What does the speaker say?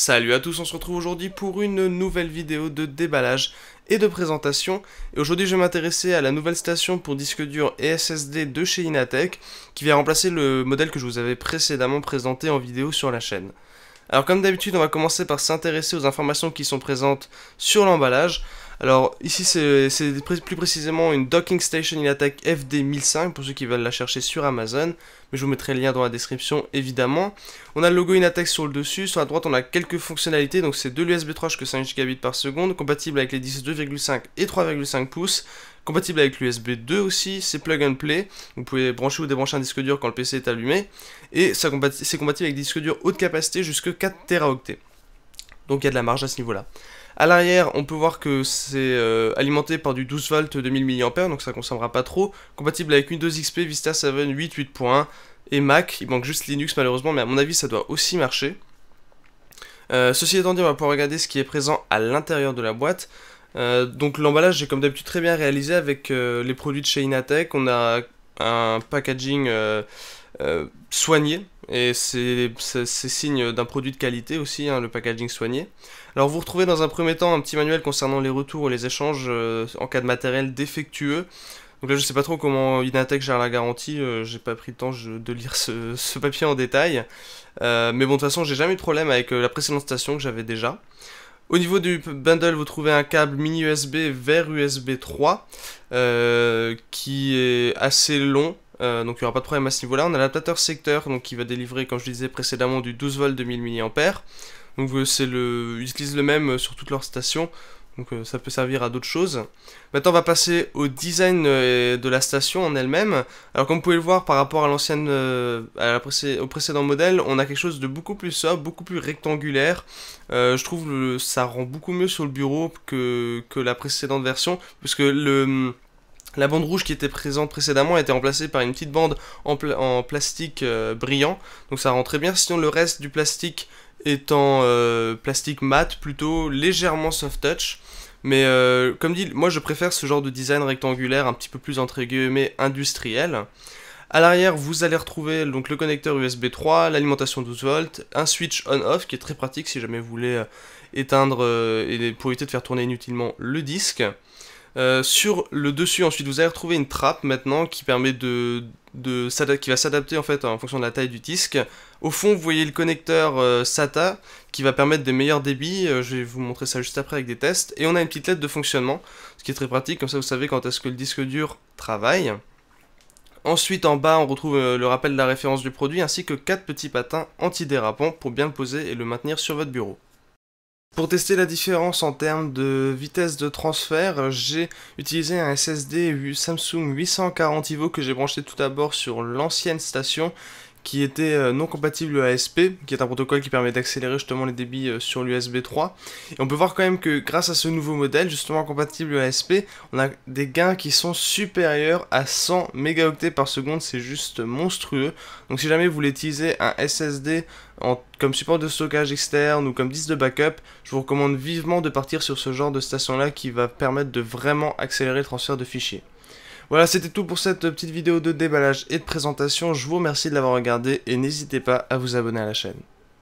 Salut à tous, on se retrouve aujourd'hui pour une nouvelle vidéo de déballage et de présentation. Et aujourd'hui je vais m'intéresser à la nouvelle station pour disque dur et SSD de chez Inatech qui vient remplacer le modèle que je vous avais précédemment présenté en vidéo sur la chaîne. Alors comme d'habitude on va commencer par s'intéresser aux informations qui sont présentes sur l'emballage. Alors ici c'est plus précisément une Docking Station Inatech FD1005 pour ceux qui veulent la chercher sur Amazon, mais je vous mettrai le lien dans la description évidemment. On a le logo Inatech sur le dessus, sur la droite on a quelques fonctionnalités, donc c'est de l'USB 3 jusqu'à 5 Gb par seconde, compatible avec les disques 2,5 et 3,5 pouces, compatible avec l'USB 2 aussi, c'est plug and play, vous pouvez brancher ou débrancher un disque dur quand le PC est allumé, et c'est compatible avec des disques durs haute capacité jusque 4 Teraoctets. Donc il y a de la marge à ce niveau-là. À l'arrière, on peut voir que c'est alimenté par du 12 volts de 1000 mAh, donc ça ne consommera pas trop. Compatible avec Windows XP, Vista 7, 8, 8.1 et Mac. Il manque juste Linux malheureusement, mais à mon avis ça doit aussi marcher. Ceci étant dit, on va pouvoir regarder ce qui est présent à l'intérieur de la boîte. Donc l'emballage est comme d'habitude très bien réalisé avec les produits de chez Inatech. On a un packaging soigné, et c'est signe d'un produit de qualité aussi, hein, le packaging soigné. Alors vous retrouvez dans un premier temps un petit manuel concernant les retours ou les échanges en cas de matériel défectueux. Donc là je sais pas trop comment Inatech gère la garantie, j'ai pas pris le temps de lire ce papier en détail. Mais bon, de toute façon j'ai jamais eu de problème avec la précédente station que j'avais déjà. Au niveau du bundle, vous trouvez un câble mini USB vers USB 3 qui est assez long. Donc il n'y aura pas de problème à ce niveau là. On a l'adaptateur secteur donc, qui va délivrer, comme je disais précédemment, du 12 volts de 1000 mAh. Donc ils utilisent le même sur toutes leurs stations, donc ça peut servir à d'autres choses. Maintenant on va passer au design de la station en elle-même. Alors comme vous pouvez le voir par rapport à l'ancienne, au précédent modèle, on a quelque chose de beaucoup plus sobre, beaucoup plus rectangulaire. Je trouve ça rend beaucoup mieux sur le bureau que la précédente version, puisque la bande rouge qui était présente précédemment a été remplacée par une petite bande en plastique brillant, donc ça rend très bien. Sinon le reste du plastique étant plastique mat, plutôt légèrement soft touch. Mais comme dit, moi je préfère ce genre de design rectangulaire un petit peu plus entre guillemets industriel. À l'arrière, vous allez retrouver donc le connecteur USB 3, l'alimentation 12 volts, un switch on-off qui est très pratique si jamais vous voulez éteindre et pour éviter de faire tourner inutilement le disque. Sur le dessus, ensuite, vous allez retrouver une trappe maintenant qui permet qui va s'adapter en fait en fonction de la taille du disque. Au fond, vous voyez le connecteur SATA qui va permettre des meilleurs débits. Je vais vous montrer ça juste après avec des tests. Et on a une petite lettre de fonctionnement, ce qui est très pratique, comme ça vous savez quand est-ce que le disque dur travaille. Ensuite, en bas, on retrouve le rappel de la référence du produit ainsi que 4 petits patins antidérapants pour bien le poser et le maintenir sur votre bureau. Pour tester la différence en termes de vitesse de transfert, j'ai utilisé un SSD Samsung 840 EVO que j'ai branché tout d'abord sur l'ancienne station qui était non compatible ASP, qui est un protocole qui permet d'accélérer justement les débits sur l'USB 3. Et on peut voir quand même que grâce à ce nouveau modèle, justement compatible ASP, on a des gains qui sont supérieurs à 100 mégaoctets par seconde, c'est juste monstrueux. Donc si jamais vous voulez utiliser un SSD comme support de stockage externe ou comme disque de backup, je vous recommande vivement de partir sur ce genre de station-là qui va permettre de vraiment accélérer le transfert de fichiers. Voilà, c'était tout pour cette petite vidéo de déballage et de présentation. Je vous remercie de l'avoir regardé et n'hésitez pas à vous abonner à la chaîne.